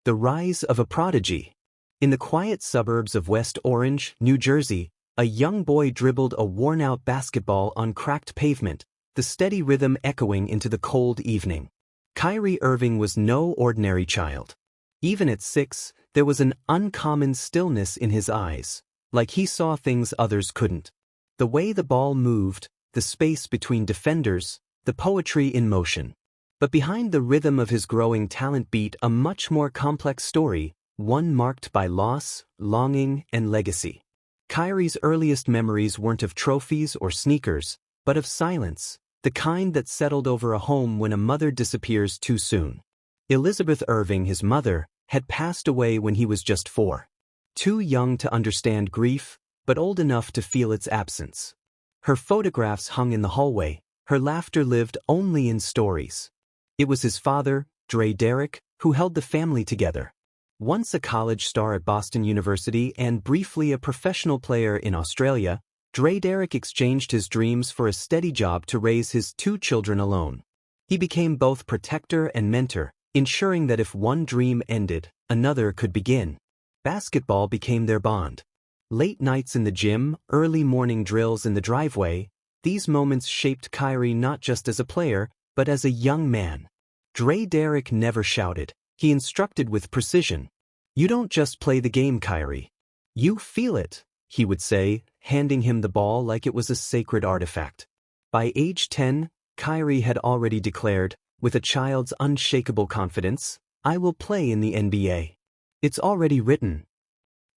The rise of a prodigy. In the quiet suburbs of West Orange, New Jersey, a young boy dribbled a worn-out basketball on cracked pavement, the steady rhythm echoing into the cold evening. Kyrie Irving was no ordinary child. Even at 6, there was an uncommon stillness in his eyes, like he saw things others couldn't. The way the ball moved, the space between defenders, the poetry in motion. But behind the rhythm of his growing talent beat a much more complex story, one marked by loss, longing, and legacy. Kyrie's earliest memories weren't of trophies or sneakers, but of silence, the kind that settled over a home when a mother disappears too soon. Elizabeth Irving, his mother, had passed away when he was just 4. Too young to understand grief, but old enough to feel its absence. Her photographs hung in the hallway, her laughter lived only in stories. It was his father, Dre Derrick, who held the family together. Once a college star at Boston University and briefly a professional player in Australia, Dre Derrick exchanged his dreams for a steady job to raise his 2 children alone. He became both protector and mentor, ensuring that if one dream ended, another could begin. Basketball became their bond. Late nights in the gym, early morning drills in the driveway, these moments shaped Kyrie not just as a player, but as a young man. Dre Derrick never shouted, he instructed with precision. "You don't just play the game, Kyrie. You feel it," he would say, handing him the ball like it was a sacred artifact. By age 10, Kyrie had already declared, with a child's unshakable confidence, "I will play in the NBA. It's already written."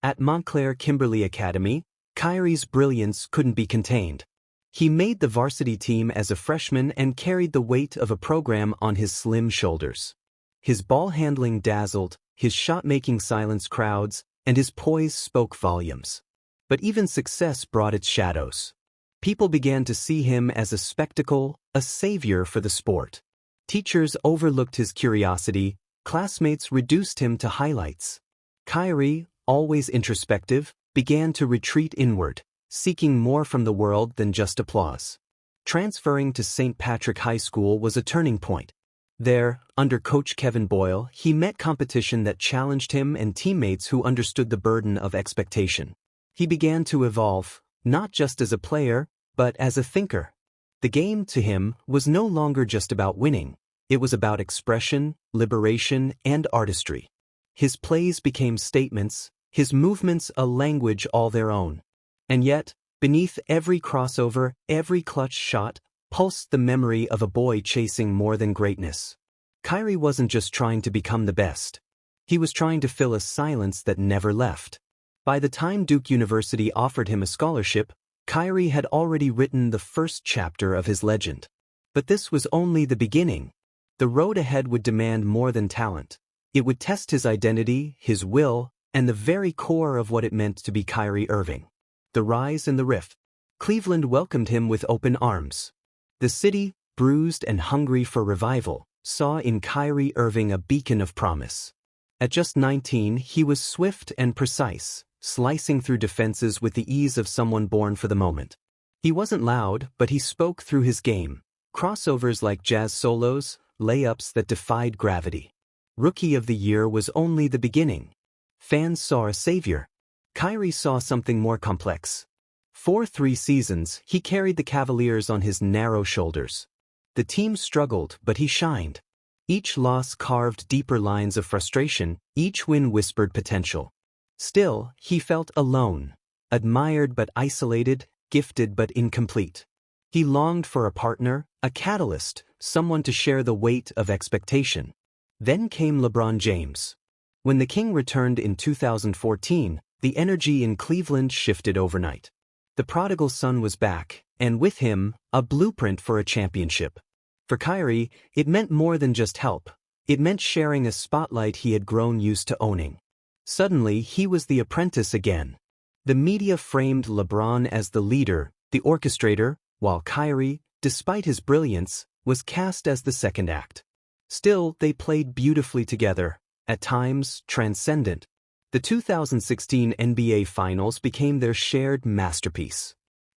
At Montclair Kimberly Academy, Kyrie's brilliance couldn't be contained. He made the varsity team as a freshman and carried the weight of a program on his slim shoulders. His ball handling dazzled, his shot-making silenced crowds, and his poise spoke volumes. But even success brought its shadows. People began to see him as a spectacle, a savior for the sport. Teachers overlooked his curiosity, classmates reduced him to highlights. Kyrie, always introspective, began to retreat inward, seeking more from the world than just applause. Transferring to St. Patrick High School was a turning point. There, under Coach Kevin Boyle, he met competition that challenged him and teammates who understood the burden of expectation. He began to evolve, not just as a player, but as a thinker. The game, to him, was no longer just about winning. It was about expression, liberation, and artistry. His plays became statements, his movements a language all their own. And yet, beneath every crossover, every clutch shot, pulsed the memory of a boy chasing more than greatness. Kyrie wasn't just trying to become the best. He was trying to fill a silence that never left. By the time Duke University offered him a scholarship, Kyrie had already written the first chapter of his legend. But this was only the beginning. The road ahead would demand more than talent. It would test his identity, his will, and the very core of what it meant to be Kyrie Irving. The rise and the rift. Cleveland welcomed him with open arms. The city, bruised and hungry for revival, saw in Kyrie Irving a beacon of promise. At just 19, he was swift and precise, slicing through defenses with the ease of someone born for the moment. He wasn't loud, but he spoke through his game. Crossovers like jazz solos, layups that defied gravity. Rookie of the Year was only the beginning. Fans saw a savior. Kyrie saw something more complex. For 3 seasons, he carried the Cavaliers on his narrow shoulders. The team struggled, but he shined. Each loss carved deeper lines of frustration, each win whispered potential. Still, he felt alone, admired but isolated, gifted but incomplete. He longed for a partner, a catalyst, someone to share the weight of expectation. Then came LeBron James. When the King returned in 2014, the energy in Cleveland shifted overnight. The prodigal son was back, and with him, a blueprint for a championship. For Kyrie, it meant more than just help. It meant sharing a spotlight he had grown used to owning. Suddenly, he was the apprentice again. The media framed LeBron as the leader, the orchestrator, while Kyrie, despite his brilliance, was cast as the second act. Still, they played beautifully together, at times transcendent. The 2016 NBA Finals became their shared masterpiece.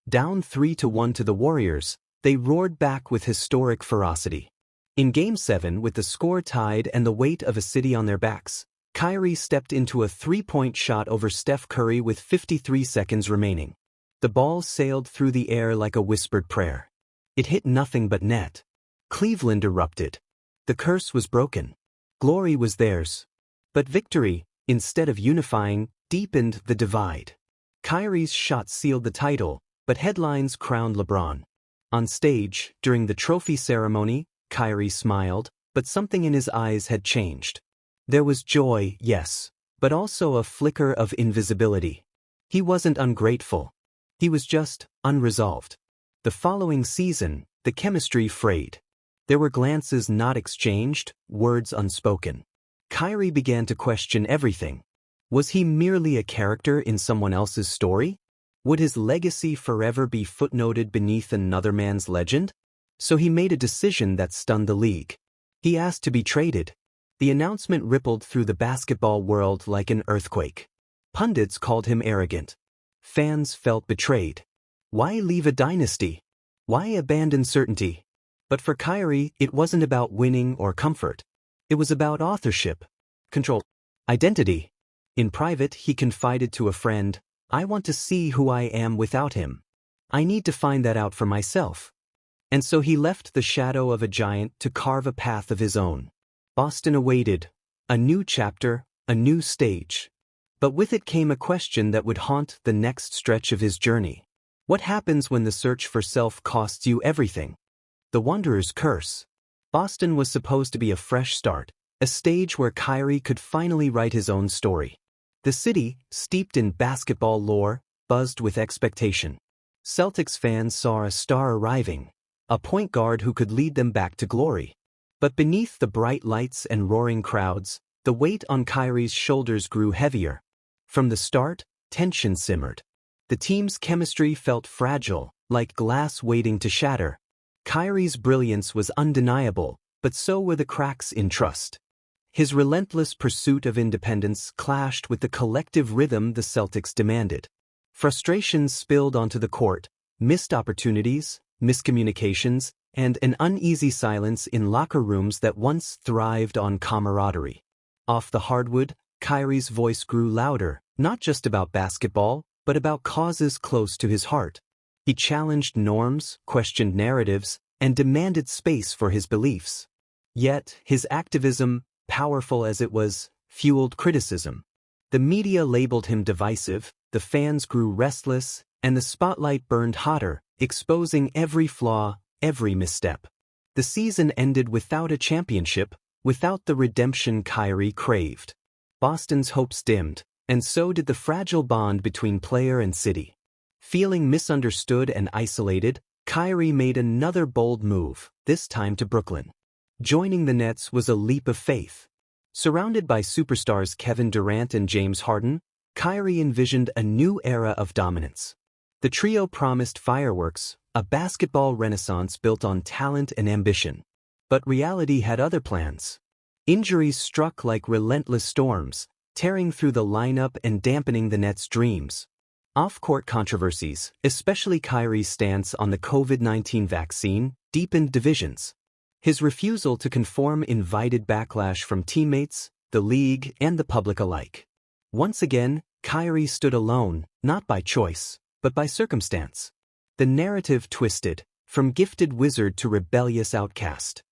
Down 3-1 to the Warriors, they roared back with historic ferocity. In Game 7, with the score tied and the weight of a city on their backs, Kyrie stepped into a three-point shot over Steph Curry with 53 seconds remaining. The ball sailed through the air like a whispered prayer. It hit nothing but net. Cleveland erupted. The curse was broken. Glory was theirs. But victory, instead of unifying, deepened the divide. Kyrie's shot sealed the title, but headlines crowned LeBron. On stage, during the trophy ceremony, Kyrie smiled, but something in his eyes had changed. There was joy, yes, but also a flicker of invisibility. He wasn't ungrateful. He was just unresolved. The following season, the chemistry frayed. There were glances not exchanged, words unspoken. Kyrie began to question everything. Was he merely a character in someone else's story? Would his legacy forever be footnoted beneath another man's legend? So he made a decision that stunned the league. He asked to be traded. The announcement rippled through the basketball world like an earthquake. Pundits called him arrogant. Fans felt betrayed. Why leave a dynasty? Why abandon certainty? But for Kyrie, it wasn't about winning or comfort. It was about authorship, control, identity. In private, he confided to a friend, "I want to see who I am without him. I need to find that out for myself." And so he left the shadow of a giant to carve a path of his own. Boston awaited. A new chapter, a new stage. But with it came a question that would haunt the next stretch of his journey. What happens when the search for self costs you everything? The Wanderer's curse. Boston was supposed to be a fresh start, a stage where Kyrie could finally write his own story. The city, steeped in basketball lore, buzzed with expectation. Celtics fans saw a star arriving, a point guard who could lead them back to glory. But beneath the bright lights and roaring crowds, the weight on Kyrie's shoulders grew heavier. From the start, tension simmered. The team's chemistry felt fragile, like glass waiting to shatter. Kyrie's brilliance was undeniable, but so were the cracks in trust. His relentless pursuit of independence clashed with the collective rhythm the Celtics demanded. Frustrations spilled onto the court, missed opportunities, miscommunications, and an uneasy silence in locker rooms that once thrived on camaraderie. Off the hardwood, Kyrie's voice grew louder, not just about basketball, but about causes close to his heart. He challenged norms, questioned narratives, and demanded space for his beliefs. Yet, his activism, powerful as it was, fueled criticism. The media labeled him divisive, the fans grew restless, and the spotlight burned hotter, exposing every flaw, every misstep. The season ended without a championship, without the redemption Kyrie craved. Boston's hopes dimmed, and so did the fragile bond between player and city. Feeling misunderstood and isolated, Kyrie made another bold move, this time to Brooklyn. Joining the Nets was a leap of faith. Surrounded by superstars Kevin Durant and James Harden, Kyrie envisioned a new era of dominance. The trio promised fireworks, a basketball renaissance built on talent and ambition. But reality had other plans. Injuries struck like relentless storms, tearing through the lineup and dampening the Nets' dreams. Off-court controversies, especially Kyrie's stance on the COVID-19 vaccine, deepened divisions. His refusal to conform invited backlash from teammates, the league, and the public alike. Once again, Kyrie stood alone, not by choice, but by circumstance. The narrative twisted, from gifted wizard to rebellious outcast.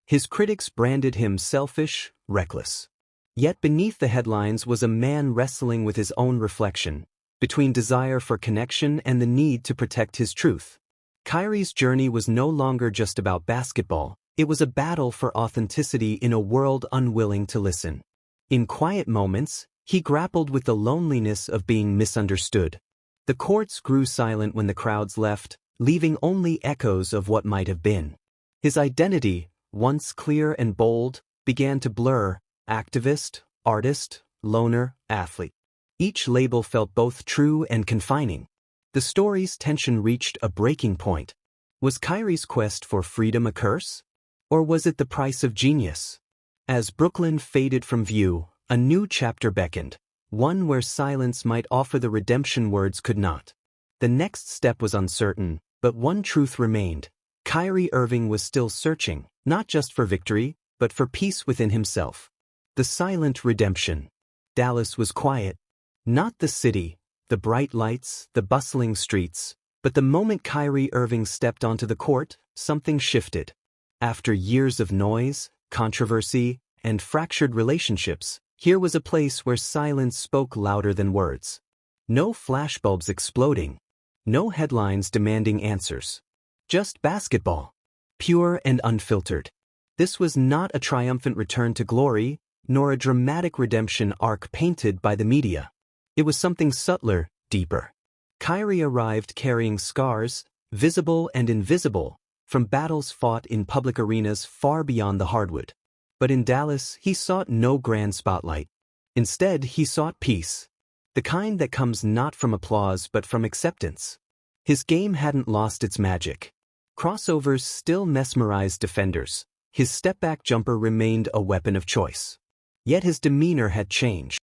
His critics branded him selfish, reckless. Yet beneath the headlines was a man wrestling with his own reflection, between desire for connection and the need to protect his truth. Kyrie's journey was no longer just about basketball, it was a battle for authenticity in a world unwilling to listen. In quiet moments, he grappled with the loneliness of being misunderstood. The courts grew silent when the crowds left, leaving only echoes of what might have been. His identity, once clear and bold, began to blur: activist, artist, loner, athlete. Each label felt both true and confining. The story's tension reached a breaking point. Was Kyrie's quest for freedom a curse? Or was it the price of genius? As Brooklyn faded from view, a new chapter beckoned, one where silence might offer the redemption words could not. The next step was uncertain, but one truth remained. Kyrie Irving was still searching, not just for victory, but for peace within himself. The silent redemption. Dallas was quiet. Not the city, the bright lights, the bustling streets, but the moment Kyrie Irving stepped onto the court, something shifted. After years of noise, controversy, and fractured relationships, here was a place where silence spoke louder than words. No flashbulbs exploding. No headlines demanding answers. Just basketball. Pure and unfiltered. This was not a triumphant return to glory, nor a dramatic redemption arc painted by the media. It was something subtler, deeper. Kyrie arrived carrying scars, visible and invisible, from battles fought in public arenas far beyond the hardwood. But in Dallas, he sought no grand spotlight. Instead, he sought peace. The kind that comes not from applause but from acceptance. His game hadn't lost its magic. Crossovers still mesmerized defenders. His step-back jumper remained a weapon of choice. Yet his demeanor had changed.